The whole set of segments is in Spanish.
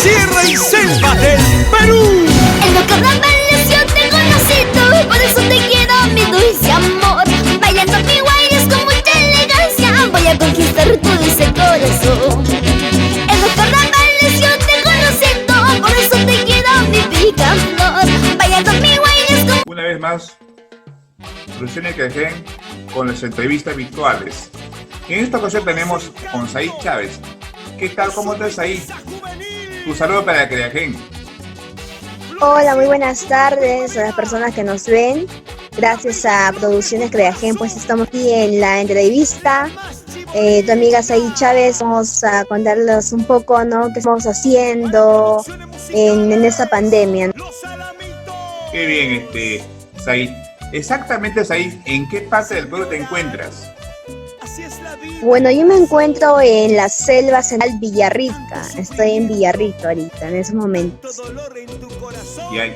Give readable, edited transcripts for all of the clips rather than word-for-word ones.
Sierra y selva del Perú. En los carnavales yo te conocí tú, por eso te quiero, mi dulce amor. Bailando mi guayas con mucha elegancia, voy a conquistar tu dulce corazón. En los carnavales yo te conocí tú, por eso te quiero, mi picaflor. Bailando mi guayas con... Una vez más, Soluciones Creagen con las entrevistas virtuales. En esta ocasión tenemos con Said Chávez. ¿Qué tal? ¿Cómo estás, Said? Tu saludo para Creagen. Hola, muy buenas tardes a las personas que nos ven. Gracias a Producciones Creagen, pues estamos aquí en la entrevista. Tu amiga Said Chávez, vamos a contarles un poco, ¿no?, qué estamos haciendo en esta pandemia, ¿no? Qué bien, Said. Exactamente, Said, ¿en qué parte del Perú te encuentras? Bueno, yo me encuentro en la selva central Villarrica. Estoy en Villarrica ahorita, en esos momentos.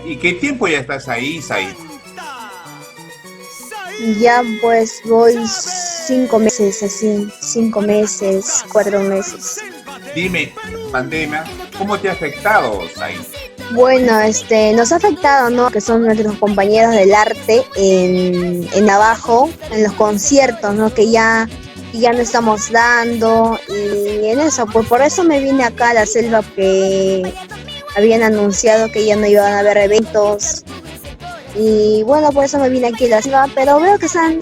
¿Y qué tiempo ya estás ahí, Said? Ya pues voy 5 meses, así, 5 meses, 4 meses. Dime, pandemia, ¿cómo te ha afectado, Said? Bueno, nos ha afectado, ¿no?, que son nuestros compañeros del arte en abajo, en los conciertos, ¿no?, que ya no estamos dando, y en eso, pues por eso me vine acá a la selva, que habían anunciado que ya no iban a haber eventos, y bueno, por eso me vine aquí a la selva, pero veo que están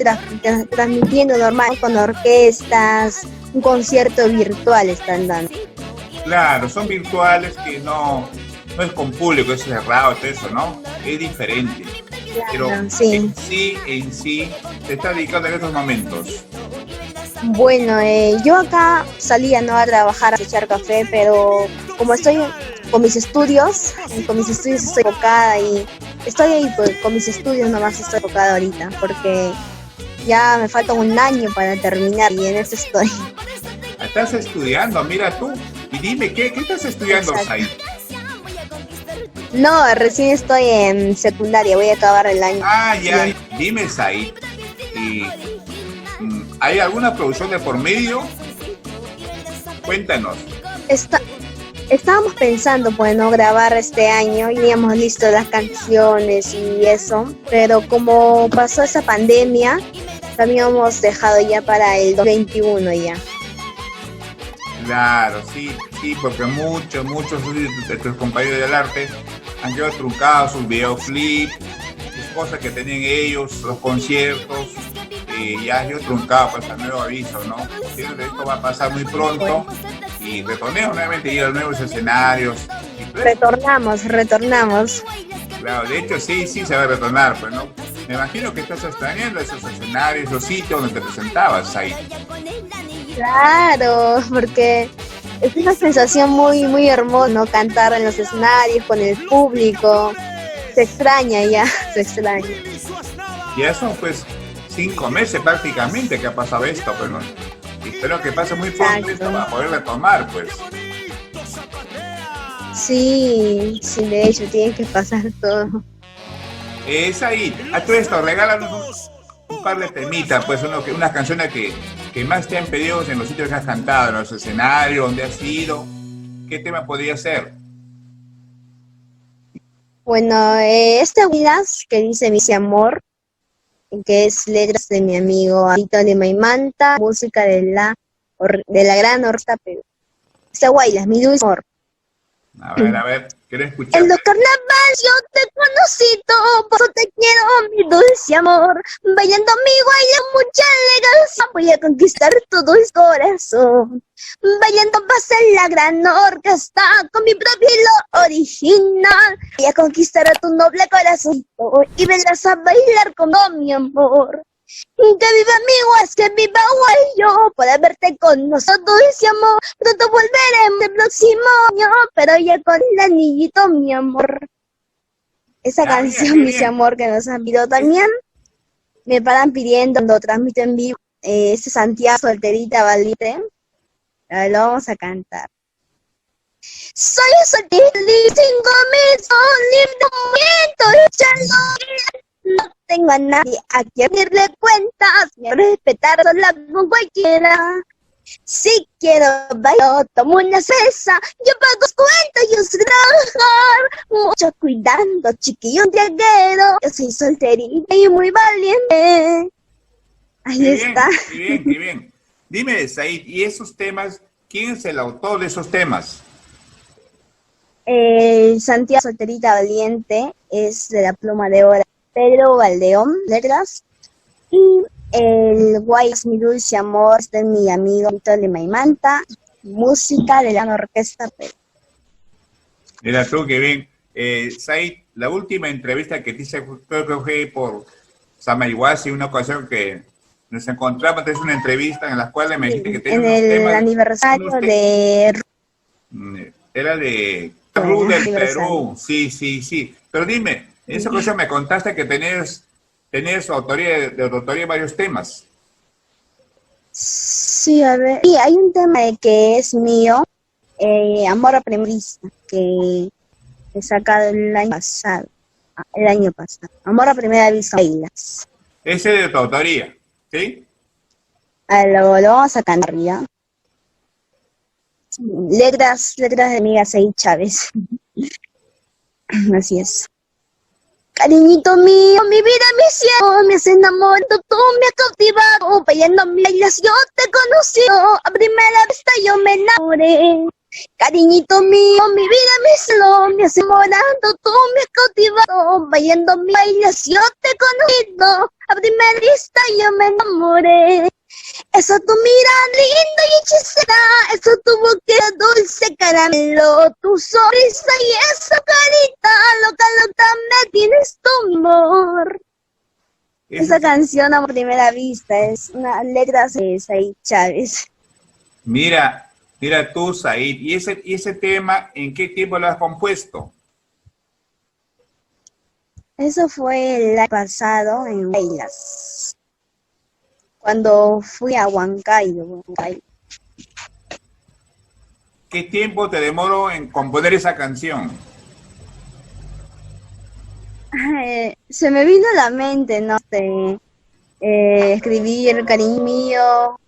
transmitiendo normal, con orquestas, un concierto virtual están dando. Claro, son virtuales, que no es con público, es cerrado, todo eso, ¿no? Es diferente. Claro, Pero sí. en sí, te está dedicando en estos momentos. Bueno, yo acá salía, ¿no?, a trabajar, a echar café, pero como estoy con mis estudios estoy enfocada, y estoy ahí pues, con mis estudios nomás estoy enfocada ahorita, porque ya me falta un año para terminar y en eso estoy. Estás estudiando, mira tú. Y dime, ¿qué estás estudiando, Said? No, recién estoy en secundaria, voy a acabar el año. Ah, ya, dime, Said. ¿Y hay alguna producción de por medio? Cuéntanos. Estábamos pensando, pues, no grabar este año, y teníamos listo las canciones y eso, pero como pasó esa pandemia, también hemos dejado ya para el 2021 ya. Claro, sí, porque muchos de tus compañeros del arte han quedado truncados sus videoclips, sus cosas que tenían ellos, los conciertos, ya ha sido truncado, pues, al nuevo aviso, ¿no? Esto va a pasar muy pronto y retornemos nuevamente, ir a los nuevos escenarios. Retornamos. Claro, de hecho sí se va a retornar, pues, ¿no? Me imagino que estás extrañando esos escenarios, los sitios donde te presentabas ahí. Claro, porque es una sensación muy, muy hermosa, ¿no?, cantar en los escenarios con el público. Se extraña ya, se extraña. Ya son pues 5 meses prácticamente que ha pasado esto, pero espero que pase muy pronto esto para poder retomar, pues. Sí, de hecho tiene que pasar todo. Es ahí, a todo esto, regálanos un par de temitas, pues, unas canciones que más te han pedido en los sitios que has cantado, en los escenarios, donde has ido. ¿Qué tema podría ser? Bueno, Huilas, que dice Mi Amor, que es letras de mi amigo Alito de Maimanta, música de la gran Orquesta Perú. Huilas, Mi Dulce Amor. A ver, quiero escuchar. En los carnavales yo te conocí todo, por eso te quiero, mi dulce amor. Bailando mi guaya, mucha elegancia, voy a conquistar tu dulce corazón. Bailando vas en la gran orquesta, con mi propio hilo original. Voy a conquistar a tu noble corazón y vendrás a bailar conmigo, mi amor. Que viva mi guas, que viva Guayo, para verte con nosotros, dulce amor. Pronto volveremos el próximo año, pero ya con el anillito, mi amor. Esa canción, bien. Mi Amor, que nos han pedido también, me paran pidiendo cuando transmito en vivo, Santiago Solterita Valiente. A ver, lo vamos a cantar. Soy solterita, sin comienzo, libre de momento, echando. No tengo a nadie a quien rendirle cuentas, ni a respetar sola con cualquiera. Si quiero bailar, tomo una cesa, yo pago los cuentos, yo sé trabajar, mucho cuidando, chiquillo triaguero, yo soy solterita y muy valiente. Ahí Qué está. bien, qué bien, qué bien. Dime, Said, ¿y esos temas, quién es el autor de esos temas? Santiago Solterita Valiente es de la pluma de oro. Pedro Valdeón, letras. Y el Guay es mi dulce amor, este es mi amigo Víctor de Maimanta, música de la orquesta Perú. Mira tú, qué bien. Said, la última entrevista que te hice, creo que fue por Samaiguasi, una ocasión que nos encontramos, es una entrevista en la cual me dijiste que tenía En unos el temas. aniversario de Era de Bueno, Perú del aniversario. Perú, sí, sí, sí. Pero dime, en esa ocasión me contaste que tenías autoría de autoría de varios temas. Sí, a ver. Sí, hay un tema de que es mío, Amor a Primera Vista, que he sacado el año pasado. El año pasado. Amor a Primera Vista. Bailas. Ese de tu autoría, ¿sí? Lo vamos a cantar ya. Letras de mi amiga Sei Chávez. Así es. Cariñito mío, mi vida, mi cielo, me has enamorado, tú me has cautivado, bailando mis bailas yo te conocí, a primera vista yo me enamoré. Cariñito mío, mi vida, mi cielo, me has enamorado, tú me has cautivado, bailando mis bailas yo te he conocido, a primera vista yo me enamoré. Eso tu mirada linda y hechicera, eso tu boca dulce caramelo, tu sonrisa y esa carita loca, loca me tienes tu amor. Esa canción a primera vista es una letra de Said Chávez. Mira, mira tú, Said, ¿y ese tema en qué tiempo lo has compuesto? Eso fue el año pasado en Bailas, cuando fui a Huancayo. ¿Qué tiempo te demoró en componer esa canción? Se me vino a la mente, no sé, escribir Cariño mío,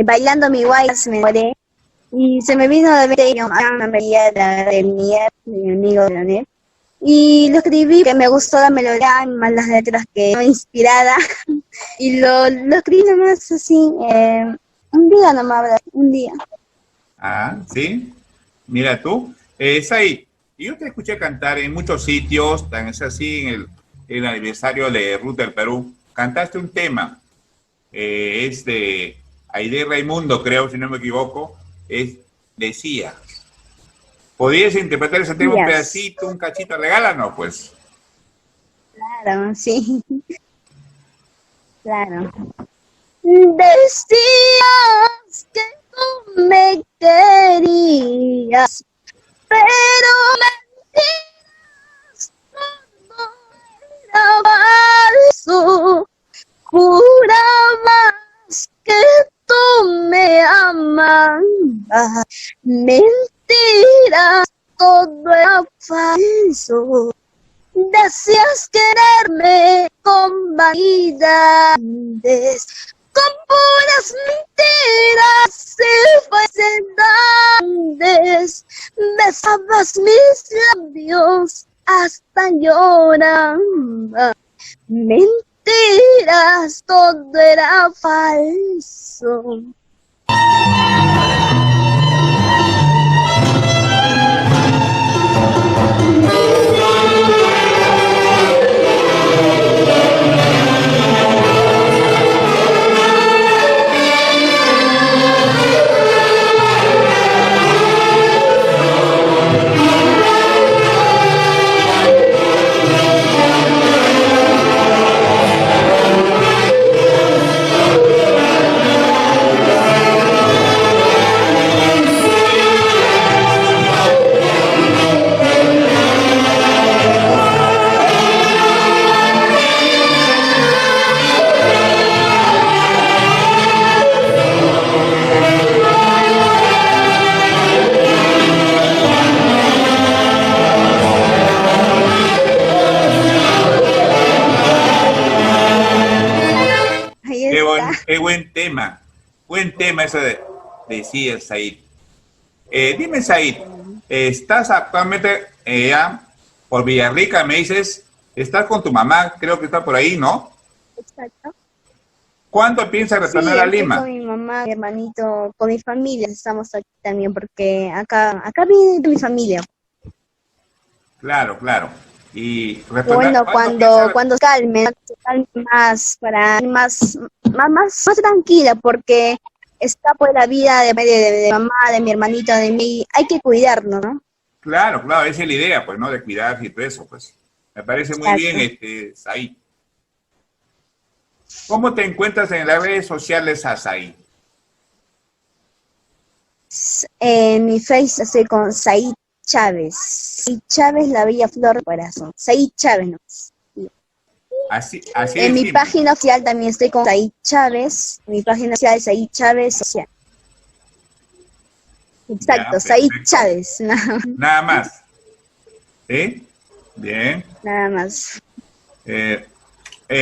bailando mi guayas me muere, y se me vino a la mente una melodía de mi amigo Leonel, y lo escribí, que me gustó la melodía, más las letras que me inspirada, y lo escribí nomás así, un día nomás, un día. Ah, sí. Mira tú. Said, yo te escuché cantar en muchos sitios, tan es así en el aniversario de Ruta del Perú. Cantaste un tema, es de Aide Raimundo, creo, si no me equivoco, es Decía. ¿Podrías interpretar ese tema un pedacito, un cachito? Regálanos, pues. Claro, sí. Claro. Decías que tú me querías, pero mentiras, todo era falso. Jurabas que tú me amabas, mentiras, todo era falso. Decías quererme con vanidades, con puras mentiras y falsedades. Besabas mis labios hasta llorar. Mentiras, todo era falso. Qué buen tema ese de decía Said. Dime, Said, estás actualmente ya por Villarrica, me dices, estás con tu mamá, creo que está por ahí, ¿no? Exacto. ¿Cuándo piensas Sí, retornar a estoy Lima? con mi mamá, mi hermanito, con mi familia, estamos aquí también porque acá viene mi familia. Claro, claro. Y retornar, Bueno, ¿cuándo piensas? cuando se calme más, para ir más tranquila, porque está pues la vida de mamá, de mi hermanito, de mí, hay que cuidarnos, ¿no? Claro, claro, esa es la idea, pues, ¿no? De cuidarse y todo eso, pues. Me parece muy bien, Exacto. Said. ¿Cómo te encuentras en las redes sociales, a Said? En mi Face estoy con Said Chávez. Said Chávez, la bella flor del corazón. Said Chávez, ¿no? Así En de mi simple. página oficial también estoy con Said Chávez. Mi página oficial es Said Chávez Social. Ya, Exacto, Said perfecto. Chávez, Nada más. ¿Sí? Bien. nada más. Eh,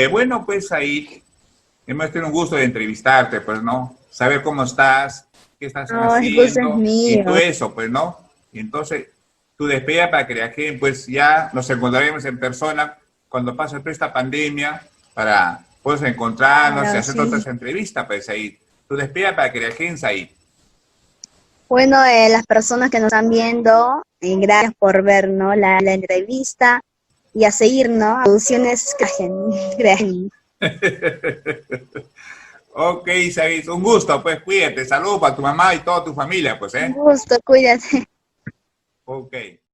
bueno, pues Said, hemos tenido un gusto de entrevistarte, pues, ¿no? Saber cómo estás, qué estás No, el gusto es haciendo y todo mío. eso, pues, ¿no? Y entonces, tu despedida para que la gente, pues, ya nos encontraremos en persona cuando pase toda esta pandemia para, pues, encontrarnos y Claro, hacer otras sí. entrevistas, pues, Said. Tu despedida para que la gente, Said. Bueno, las personas que nos están viendo, gracias por ver, ¿no? La entrevista y a seguir, ¿no? Producciones Kragen. Gracias. Ok, Said, un gusto, pues, cuídate. Saludos para tu mamá y toda tu familia, pues, Un ¿eh? gusto, cuídate. Ok.